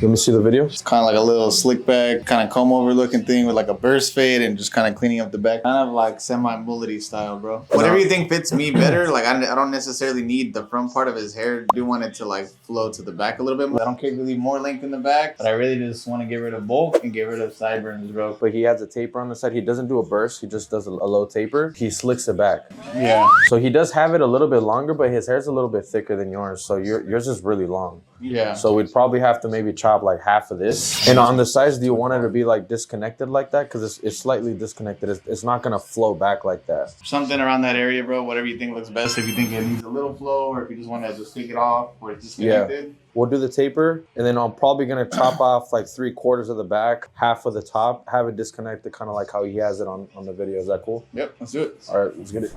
Let me see the video. It's kind of like a little slick back, kind of comb over looking thing with like a burst fade and just kind of cleaning up the back. Kind of like semi-mullety style, bro. Whatever you think fits me better. Like I don't necessarily need the front part of his hair. I do want it to like flow to the back a little bit more. I don't care to leave more length in the back, but I really just want to get rid of bulk and get rid of sideburns, bro. But he has a taper on the side. He doesn't do a burst. He just does a low taper. He slicks it back. Yeah. So he does have it a little bit longer, but his hair's a little bit thicker than yours. So yours is really long. Yeah. So we'd probably have to maybe chop like half of this. And on the sides, do you want it to be like disconnected like that? Because it's slightly disconnected. It's not going to flow back like that. Something around that area, bro. Whatever you think looks best. If you think it needs a little flow or if you just want to just take it off or it's disconnected. Yeah. We'll do the taper, and then I'm probably going to chop off like 3/4 of the back, half of the top, have it disconnected kind of like how he has it on the video. Is that cool? Yep, let's do it. All right, let's get it.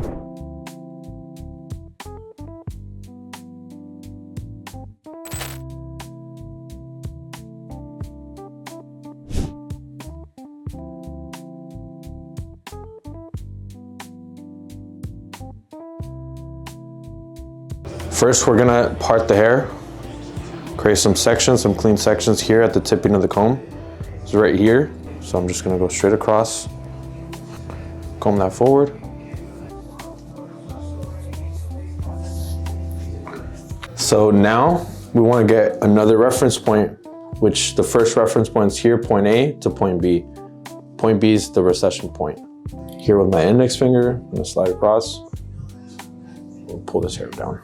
First, we're gonna part the hair, create some sections, some clean sections here at the tipping of the comb. It's right here, so I'm just gonna go straight across, comb that forward. So now we wanna get another reference point, which the first reference point is here, point A to point B. Point B is the recession point. Here with my index finger, I'm gonna slide across, we'll pull this hair down.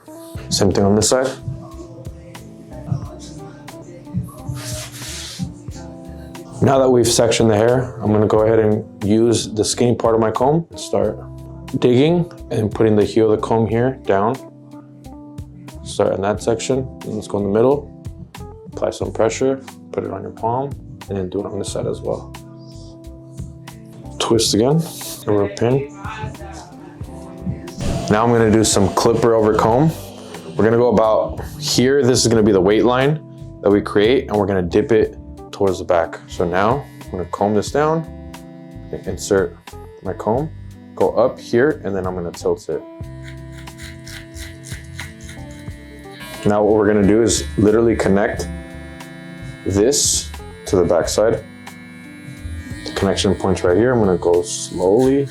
Same thing on this side. Now that we've sectioned the hair, I'm gonna go ahead and use the skinny part of my comb, start digging and putting the heel of the comb here down. Start in that section, and let's go in the middle, apply some pressure, put it on your palm, and then do it on this side as well. Twist again, over a pin. Now I'm gonna do some clipper over comb. We're gonna go about here. This is gonna be the weight line that we create, and we're gonna dip it towards the back. So now I'm gonna comb this down, insert my comb, go up here, and then I'm gonna tilt it. Now what we're gonna do is literally connect this to the back side. The connection point's right here. I'm gonna go slowly.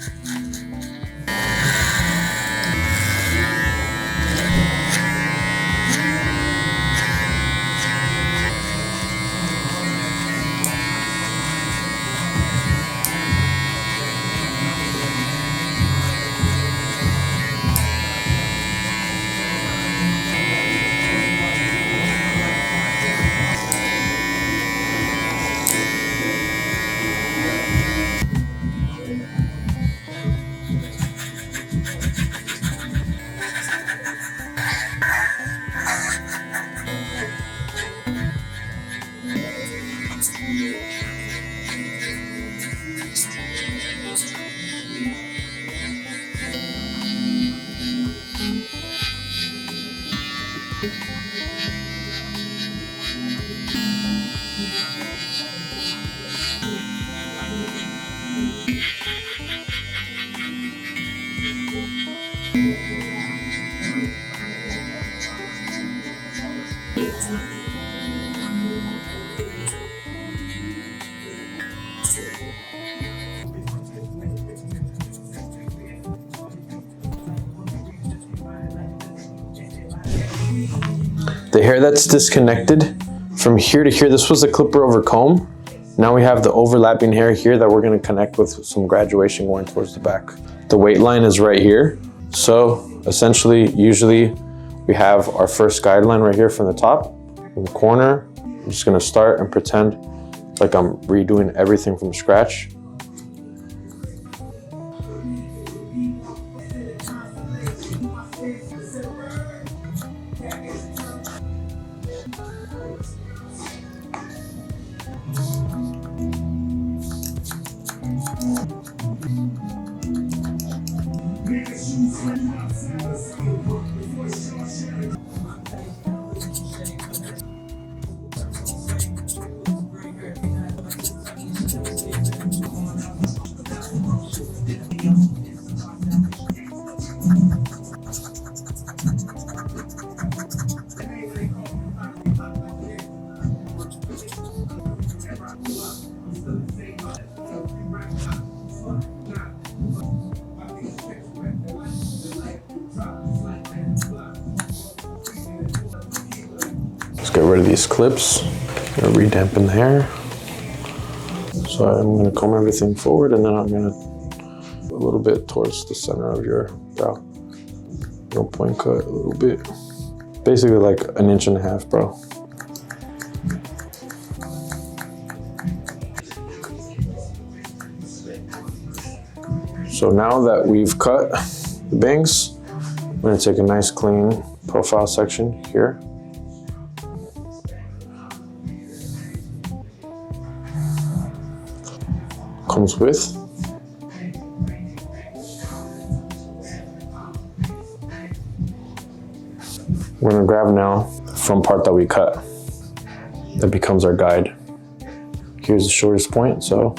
The hair that's disconnected from here to here, this was a clipper over comb. Now we have the overlapping hair here that we're gonna connect with some graduation going towards the back. The weight line is right here. So essentially, usually we have our first guideline right here from the top. In the corner, I'm just gonna start and pretend like I'm redoing everything from scratch. rid of these clips. Gonna redampen the hair. So I'm gonna comb everything forward, and then I'm gonna a little bit towards the center of your brow. No point cut, a little bit. Basically like 1.5 inches, bro. So now that we've cut the bangs, I'm gonna take a nice clean profile section here. Comes with. We're gonna grab now the front part that we cut. That becomes our guide. Here's the shortest point, so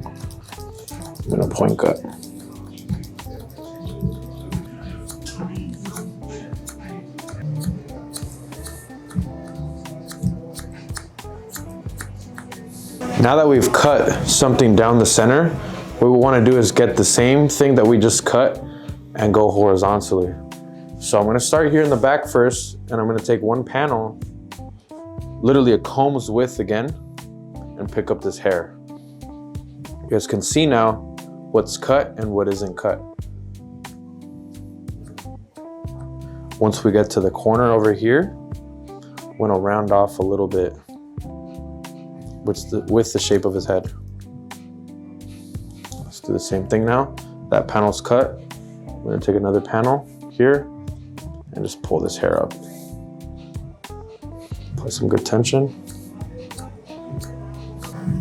I'm gonna point cut. Now that we've cut something down the center, what we want to do is get the same thing that we just cut and go horizontally. So I'm going to start here in the back first, and I'm going to take one panel, literally a comb's width again, and pick up this hair. You guys can see now what's cut and what isn't cut. Once we get to the corner over here, I'm going to round off a little bit with the shape of his head. Let's do the same thing now. That panel's cut. I'm gonna take another panel here and just pull this hair up. Apply some good tension.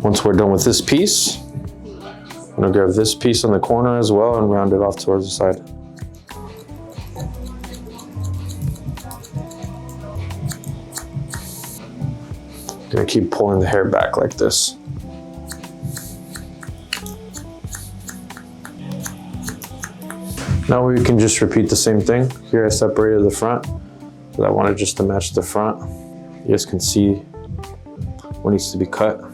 Once we're done with this piece, I'm gonna grab this piece on the corner as well and round it off towards the side. Gonna keep pulling the hair back like this. Now we can just repeat the same thing. Here I separated the front, because I wanted just to match the front. You guys can see what needs to be cut.